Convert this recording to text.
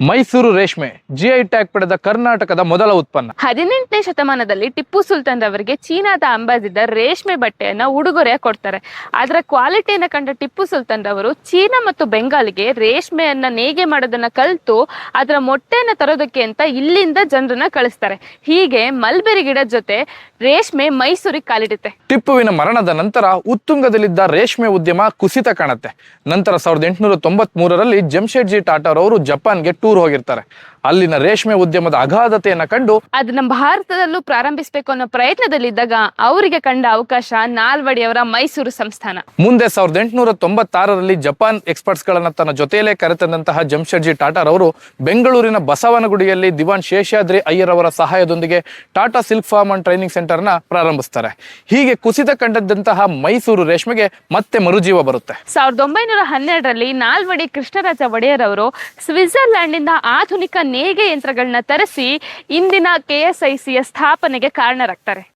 ಮೈಸೂರು ರೇಷ್ಮೆ GI tag ಪಡೆದ ಕರ್ನಾಟಕದ ಮೊದಲ ಉತ್ಪನ್ನ. 18ನೇ ಶತಮಾನದಲ್ಲಿ ಟಿಪ್ಪು ಸುಲ್ತಾನ್ ರವರಿಗೆ ಚೀನಾದ ಅಂಬಾಸಿಡರ್ ರೇಷ್ಮೆ ಬಟ್ಟೆಯನ್ನ ಉಡುಗೊರೆ ಕೊಡ್ತಾರೆ. ಅದರ ಕ್ವಾಲಿಟಿಯನ್ನ ಕಂಡ ಟಿಪ್ಪು ಸುಲ್ತಾನ್ ರವರು ಚೀನಾ ಮತ್ತು ಬೆಂಗಾಲ್ಗೆ ರೇಷ್ಮೆಯನ್ನ ನೇಯ್ಗೆ ಮಾಡೋದನ್ನ ಕಲಿತು ಅದರ ಮೊಟ್ಟೆಯನ್ನ ತರೋದಕ್ಕೆ ಅಂತ ಇಲ್ಲಿಂದ ಜನರನ್ನ ಕಳಿಸ್ತಾರೆ. ಹೀಗೆ ಮಲ್ಬೆರಿ ಗಿಡದ ಜೊತೆ ರೇಷ್ಮೆ ಮೈಸೂರಿಗೆ ಕಾಲಿಡುತ್ತೆ. ಟಿಪ್ಪುವಿನ ಮರಣದ ನಂತರ ಉತ್ತುಂಗದಲ್ಲಿದ್ದ ರೇಷ್ಮೆ ಉದ್ಯಮ ಕುಸಿತ ಕಾಣುತ್ತೆ. ನಂತರ 1893ರಲ್ಲಿ ಜಮ್ಶೆಡ್ಜಿ ಟಾಟಾರವರು ಜಪಾನ್ಗೆ ಟೂರ್ ಹೋಗಿರ್ತಾರೆ. ಅಲ್ಲಿನ ರೇಷ್ಮೆ ಉದ್ಯಮದ ಅಗಾಧತೆಯನ್ನ ಕಂಡು ಅದನ್ನ ಭಾರತದಲ್ಲೂ ಪ್ರಾರಂಭಿಸಬೇಕು ಅನ್ನೋ ಪ್ರಯತ್ನದಲ್ಲಿದ್ದಾಗ ಅವರಿಗೆ ಕಂಡ ಅವಕಾಶ ನಾಲ್ವಡಿಯವರ ಮೈಸೂರು ಸಂಸ್ಥಾನ. ಮುಂದೆ 1896ರಲ್ಲಿ ಜಪಾನ್ ಎಕ್ಸ್ಪರ್ಟ್ಸ್ ಗಳನ್ನ ತನ್ನ ಜೊತೆಯಲ್ಲೇ ಕರೆತಂದಂತಹ ಜಮ್ಶೆಡ್ಜಿ ಟಾಟಾರವರು ಬೆಂಗಳೂರಿನ ಬಸವನಗುಡಿಯಲ್ಲಿ ದಿವಾನ್ ಶೇಷಾದ್ರಿ ಅಯ್ಯರ್ ಅವರ ಸಹಾಯದೊಂದಿಗೆ Tata silk farm and training centre ನ ಪ್ರಾರಂಭಿಸ್ತಾರೆ. ಹೀಗೆ ಕುಸಿತ ಕಂಡಂತಹ ಮೈಸೂರು ರೇಷ್ಮೆಗೆ ಮತ್ತೆ ಮರುಜೀವ ಬರುತ್ತೆ. 1912ರಲ್ಲಿ ನಾಲ್ವಡಿ ಕೃಷ್ಣರಾಜ ಒಡೆಯರ್ ಅವರು ಸ್ವಿಟ್ಜರ್ಲ್ಯಾಂಡ್ ನಿಂದ ಆಧುನಿಕ ನೇಯ್ಗೆ ಯಂತ್ರಗಳನ್ನ ತರಿಸಿ ಇಂದಿನ KSICಯ ಸ್ಥಾಪನೆಗೆ ಕಾರಣರಾಗ್ತಾರೆ.